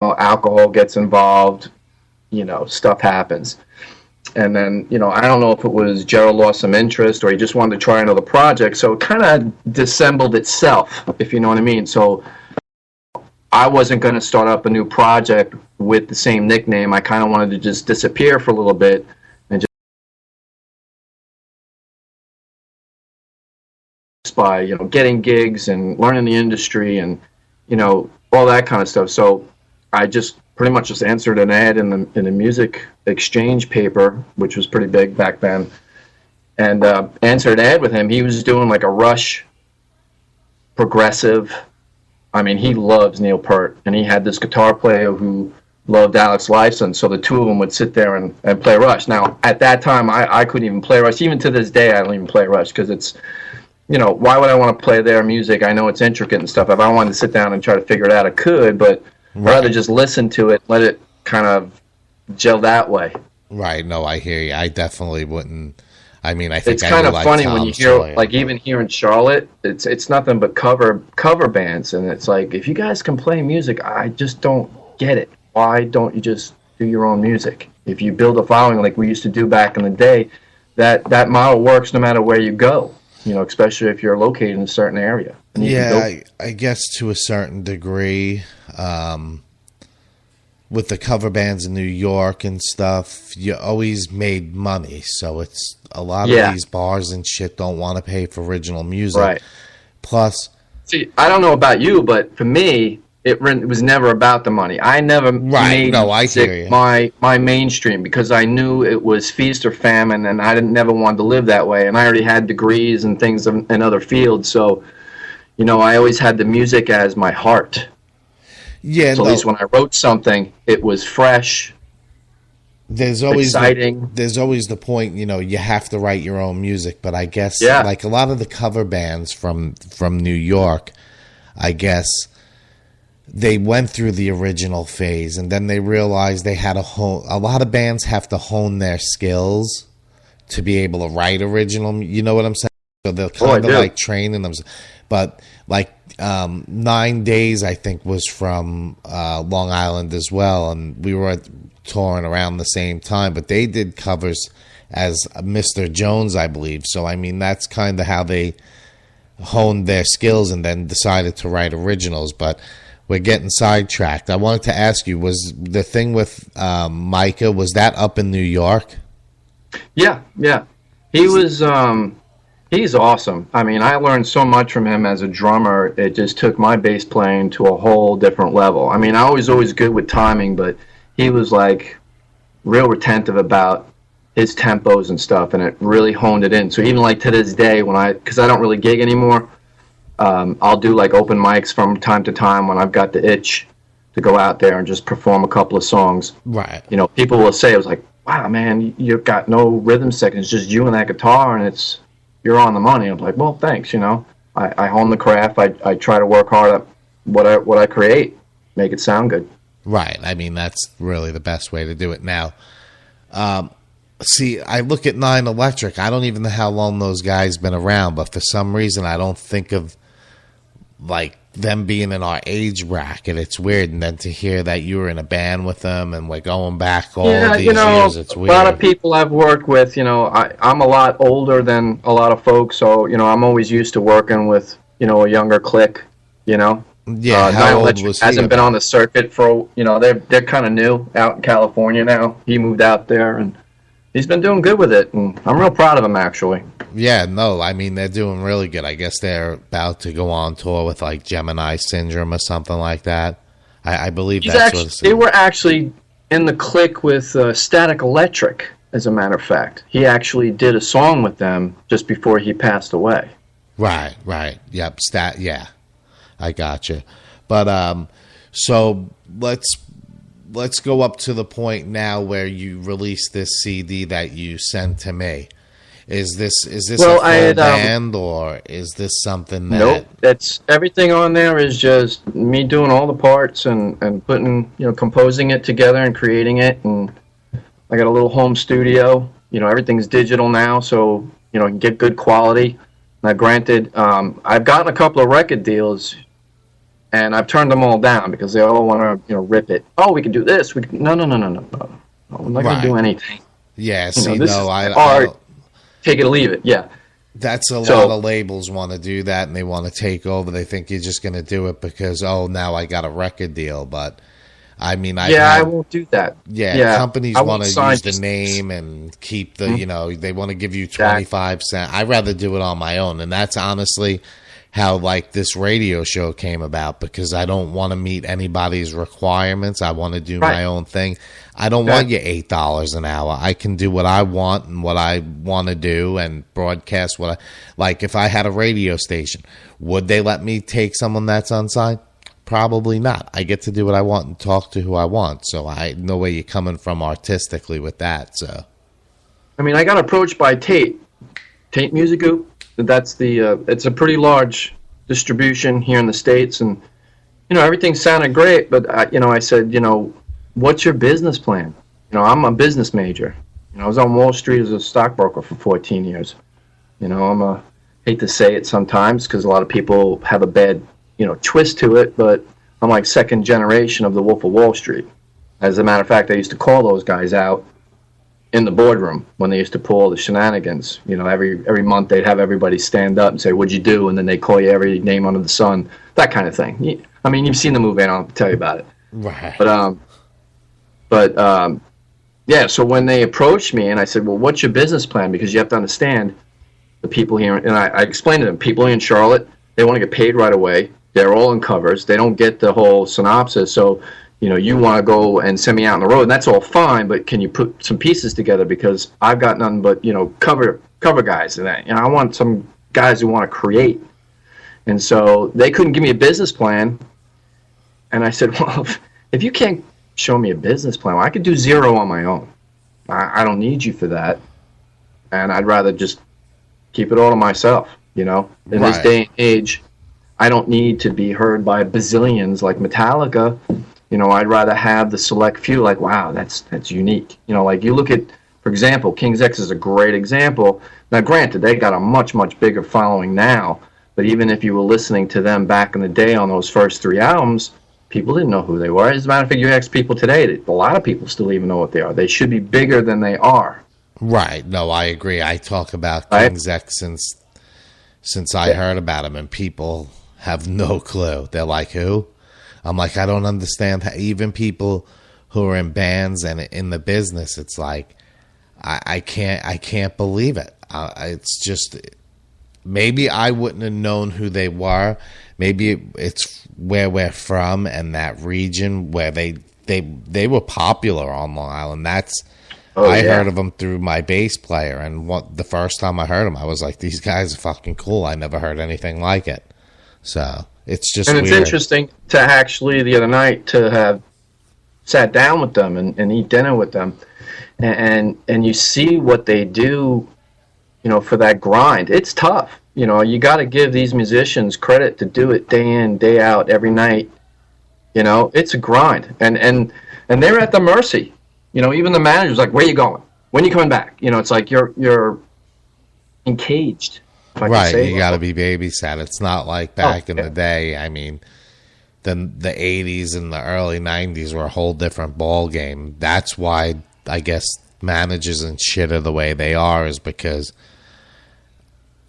alcohol gets involved, stuff happens. And then, I don't know if it was Gerald lost some interest or he just wanted to try another project. So it kind of dissembled itself, if you know what I mean. So I wasn't going to start up a new project with the same nickname. I kind of wanted to just disappear for a little bit and just by, getting gigs and learning the industry and, all that kind of stuff. So I just pretty much just answered an ad in the music exchange paper, which was pretty big back then, and answered an ad with him. He was doing like a Rush progressive. I mean, he loves Neil Peart, and he had this guitar player who loved Alex Lifeson, so the two of them would sit there and play Rush. Now, at that time, I couldn't even play Rush. Even to this day, I don't even play Rush because it's, why would I want to play their music? I know it's intricate and stuff. If I wanted to sit down and try to figure it out, I could, but I'd rather just listen to it, let it kind of gel that way. Right. No, I hear you. I definitely wouldn't. I mean, I think it's kind of funny when you hear, like, even here in Charlotte, it's nothing but cover bands, and it's like, if you guys can play music, I just don't get it. Why don't you just do your own music? If you build a following like we used to do back in the day, that model works no matter where you go. Especially if you're located in a certain area. Yeah, I guess to a certain degree, with the cover bands in New York and stuff, you always made money. So it's a lot of these bars and shit don't want to pay for original music. Right. Plus, see, I don't know about you, but for me, it was never about the money. I never made music my mainstream because I knew it was feast or famine, and I never wanted to live that way. And I already had degrees and things in other fields, so I always had the music as my heart. Yeah, so at least when I wrote something, it was fresh. There's always exciting. There's always the point, you have to write your own music. But I guess like a lot of the cover bands from New York, I guess they went through the original phase, and then they realized they had a lot of bands have to hone their skills to be able to write original. You know what I'm saying? So they're kind of like training them. But like 9 Days, I think, was from Long Island as well, and we were touring around the same time. But they did covers as Mr. Jones, I believe. So I mean, that's kind of how they honed their skills and then decided to write originals. But we're getting sidetracked. I wanted to ask you, was the thing with Micah, was that up in New York? Yeah. He was, he's awesome. I mean, I learned so much from him as a drummer. It just took my bass playing to a whole different level. I mean, I was always good with timing, but he was like real retentive about his tempos and stuff, and it really honed it in. So even like to this day, because I don't really gig anymore, I'll do like open mics from time to time when I've got the itch to go out there and just perform a couple of songs. Right. People will say, it was like, wow, man, you've got no rhythm section. It's just you and that guitar, and you're on the money. I'm like, well, thanks. I hone the craft. I try to work hard at what I create, make it sound good. Right. I mean, that's really the best way to do it now. See, I look at Nine Electric. I don't even know how long those guys been around, but for some reason I don't think of like them being in our age bracket. It's weird. And then to hear that you were in a band with them and we're going back all these years, it's weird. A lot of people I've worked with, I'm a lot older than a lot of folks, so I'm always used to working with a younger clique. Yeah, Nine Electric hasn't been on the circuit for they're kind of new out in California now. He moved out there and he's been doing good with it, and I'm real proud of him, actually. Yeah, no, I mean, they're doing really good. I guess they're about to go on tour with, like, Gemini Syndrome or something like that. I believe that's what it's... They were actually in the clique with Static Electric, as a matter of fact. He actually did a song with them just before he passed away. Right. Yep, yeah. I gotcha. But, so, let's go up to the point now where you released this CD that you sent to me. Is this a full band, or is this something that... Nope. It's everything on there is just me doing all the parts and putting, composing it together and creating it. And I got a little home studio. Everything's digital now, so, I can get good quality. Now, granted, I've gotten a couple of record deals, And I've turned them all down because they all want to, rip it. Oh, we can do this. No, no, no, no, no, no. I'm not going to do anything. Yeah, see, this is art. Take it or leave it. Yeah. That's a lot of labels want to do that, and they want to take over. They think you're just going to do it because, now I got a record deal. But, I mean, I won't do that. Yeah, companies want to use the name and keep the, they want to give you 25 cents. I'd rather do it on my own, and that's honestly how, like, this radio show came about, because I don't want to meet anybody's requirements. I want to do my own thing. I don't want you $8 an hour. I can do what I want and what I want to do and broadcast what I like. If I had a radio station, would they let me take someone that's unsigned? Probably not. I get to do what I want and talk to who I want. So I know where you're coming from artistically with that. So, I mean, I got approached by Tate Music Group. That's it's a pretty large distribution here in the States, and everything sounded great. But I said, what's your business plan? I'm a business major. I was on Wall Street as a stockbroker for 14 years. Hate to say it sometimes because a lot of people have a bad, twist to it, but I'm like second generation of the Wolf of Wall Street. As a matter of fact, I used to call those guys out in the boardroom when they used to pull the shenanigans. Every month they'd have everybody stand up and say, "What'd you do?" And then they call you every name under the sun, that kind of thing. I mean, you've seen the movie. I don't have to tell you about it. Right. But so when they approached me and I said, well, what's your business plan? Because you have to understand the people here, and I explained to them, people here in Charlotte, they want to get paid right away. They're all in covers. They don't get the whole synopsis. So, you want to go and send me out on the road, and that's all fine, but can you put some pieces together? Because I've got nothing but, cover guys. And I want some guys who want to create. And so they couldn't give me a business plan. And I said, well, if you can't show me a business plan, well, I could do zero on my own. I don't need you for that. And I'd rather just keep it all to myself, In this day and age, I don't need to be heard by bazillions like Metallica. I'd rather have the select few, like, wow, that's unique. Like you look at, for example, King's X is a great example. Now, granted, they got a much, much bigger following now, but even if you were listening to them back in the day on those first 3 albums, people didn't know who they were. As a matter of fact, you ask people today, a lot of people still even know what they are. They should be bigger than they are. Right. No, I agree. I talk about King's X since I heard about him, and people have no clue. They're like, who? I'm like, I don't understand how even people who are in bands and in the business, it's like, I can't believe it. It's just, maybe I wouldn't have known who they were. Maybe it's where we're from and that region where they were popular on Long Island. I heard of them through my bass player, and the first time I heard them, I was like, these guys are fucking cool. I never heard anything like it. So it's just weird. Interesting to actually the other night to have sat down with them and eat dinner with them, and you see what they do, for that grind. It's tough. You got to give these musicians credit to do it day in, day out, every night. It's a grind, and they're at the mercy. Even the manager's like, "Where you going? When you coming back?" It's like you're encaged. Right, you got to be babysat. It's not like back in the day. I mean, the 80s and the early 90s were a whole different ball game. That's why I guess managers and shit are the way they are, is because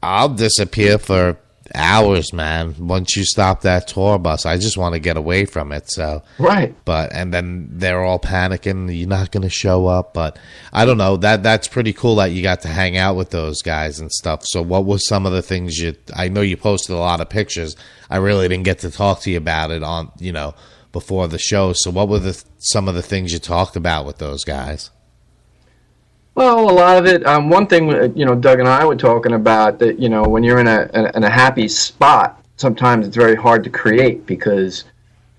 I'll disappear for hours, man. Once you stop that tour bus, I just want to get away from it. So right, and then they're all panicking. You're not going to show up, but I don't know. That's pretty cool that you got to hang out with those guys and stuff. So what was some of the things I know you posted a lot of pictures. I really didn't get to talk to you about it on before the show. So what were some of the things you talked about with those guys? Well, a lot of it. One thing, Doug and I were talking about that. When you're in a happy spot, sometimes it's very hard to create because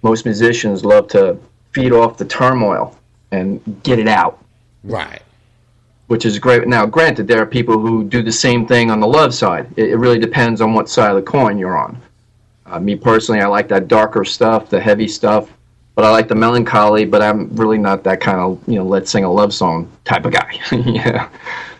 most musicians love to feed off the turmoil and get it out. Right. Which is great. Now, granted, there are people who do the same thing on the love side. It really depends on what side of the coin you're on. Me personally, I like that darker stuff, the heavy stuff. But I like the melancholy, but I'm really not that kind of, let's sing a love song type of guy. Yeah.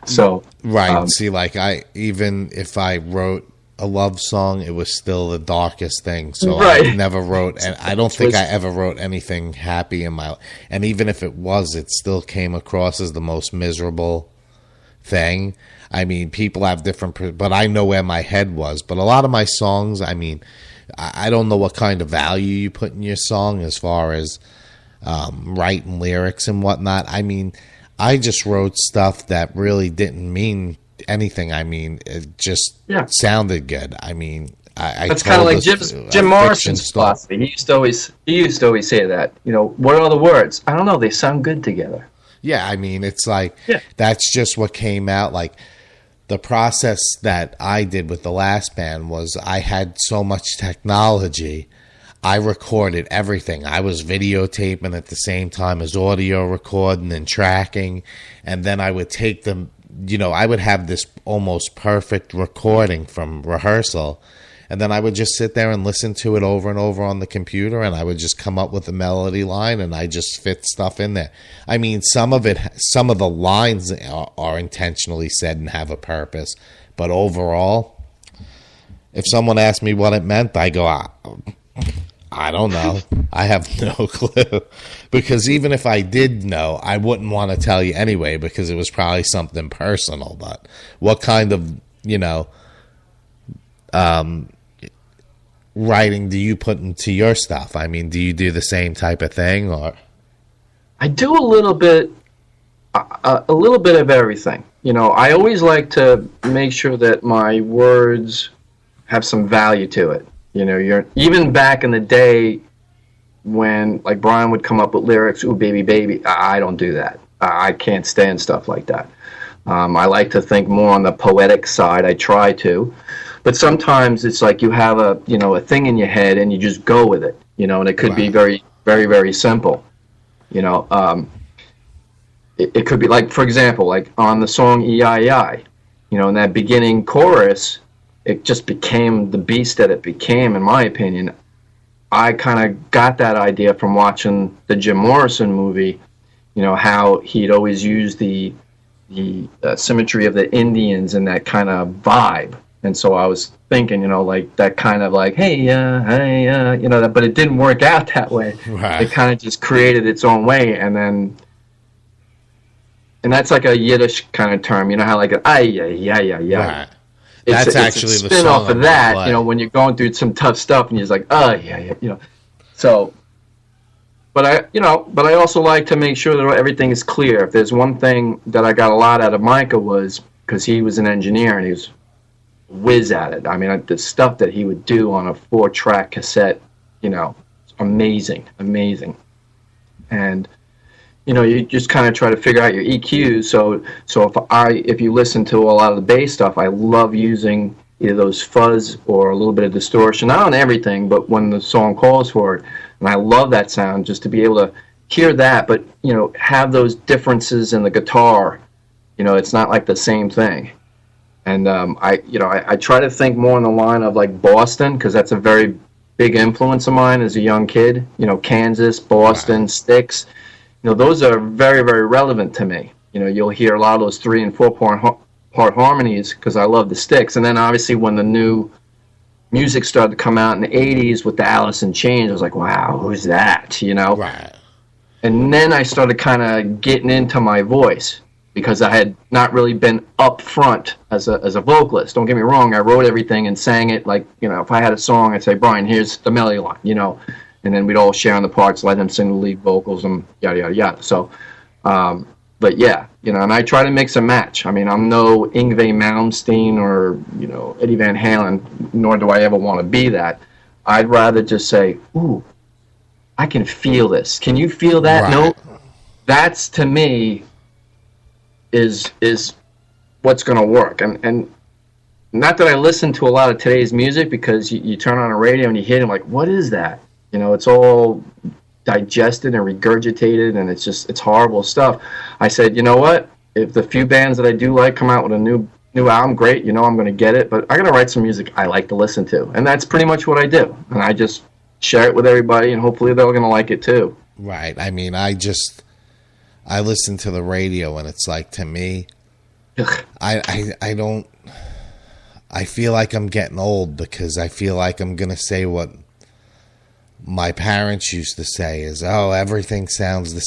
So. Right. See, like even if I wrote a love song, it was still the darkest thing. So Right. I never wrote, and I don't think I ever wrote anything happy in my life. And even if it was, it still came across as the most miserable thing. I mean, people have different, but I know where my head was. But a lot of my songs, I mean, I don't know what kind of value you put in your song as far as writing lyrics and whatnot. I mean, I just wrote stuff that really didn't mean anything. I mean, it just sounded good. I mean, that's kind of like Jim Morrison's philosophy. He used to always say that. You know, what are the words? I don't know. They sound good together. Yeah, I mean, it's like that's just what came out. Like the process that I did with the last band was I had so much technology. I recorded everything. I was videotaping at the same time as audio recording and tracking. And then I would take them, you know, I would have this almost perfect recording from rehearsal. And then I would just sit there and listen to it over and over on the computer. And I would just come up with a melody line and I just fit stuff in there. I mean, some of the lines are intentionally said and have a purpose. But overall, if someone asked me what it meant, I go, I don't know. I have no clue. Because even if I did know, I wouldn't want to tell you anyway because it was probably something personal. But what kind of, you know, writing do you put into your stuff? I mean, do you do the same type of thing, or? I do a little bit of everything. You know, I always like to make sure that my words have some value to it. You know, even back in the day when like Brian would come up with lyrics, "Ooh, baby, baby," I don't do that. I can't stand stuff like that. I like to think more on the poetic side. I try to, but sometimes it's like you have a thing in your head and you just go with it. You know, and it could be very, very, very simple. You know, it could be like, for example, like on the song "E-I-E-I," you know, in that beginning chorus. It just became the beast that it became, in my opinion. I kind of got that idea from watching the Jim Morrison movie, you know, how he'd always use the symmetry of the Indians and that kind of vibe. And so I was thinking, you know, like that kind of like, hey, you know, but it didn't work out that way. Right. It kind of just created its own way. And that's like a Yiddish kind of term, you know, how like, yeah. Right. That's actually it's a the spin song off of that, you know, when you're going through some tough stuff and you're just like, you know. So, but I also like to make sure that everything is clear. If there's one thing that I got a lot out of Micah was because he was an engineer and he was whiz at it. I mean, the stuff that he would do on a 4-track cassette, you know, amazing. And you know, you just kind of try to figure out your EQs. So if you listen to a lot of the bass stuff, I love using either those fuzz or a little bit of distortion. Not on everything, but when the song calls for it. And I love that sound just to be able to hear that, but, you know, have those differences in the guitar. You know, it's not like the same thing. And I try to think more in the line of like Boston, because that's a very big influence of mine as a young kid. You know, Kansas, Boston, Styx. You know, those are very, very relevant to me. You know, you'll hear a lot of those 3- and 4-part harmonies because I love the Styx. And then obviously when the new music started to come out in the 80s with the Alice in Chains, I was like, wow, who's that? You know? Right. And then I started kind of getting into my voice because I had not really been up front as a vocalist. Don't get me wrong, I wrote everything and sang it. Like, you know, if I had a song, I'd say, Brian, here's the melody line, you know. And then we'd all share on the parts, let him sing the lead vocals and yada, yada, yada. So, but yeah, you know, and I try to mix and match. I mean, I'm no Yngwie Malmsteen or, you know, Eddie Van Halen, nor do I ever want to be that. I'd rather just say, ooh, I can feel this. Can you feel that? Right. No, that's to me is what's going to work. And not that I listen to a lot of today's music because you turn on a radio and you hear it, like, what is that? You know, it's all digested and regurgitated, and it's horrible stuff. I said, you know what? If the few bands that I do like come out with a new album, great. You know, I'm going to get it, but I got to write some music I like to listen to, and that's pretty much what I do. And I just share it with everybody, and hopefully they're going to like it too. Right. I mean, I listen to the radio, and it's like, to me, I I feel like I'm getting old because I feel like I'm going to say what my parents used to say is, oh, everything sounds the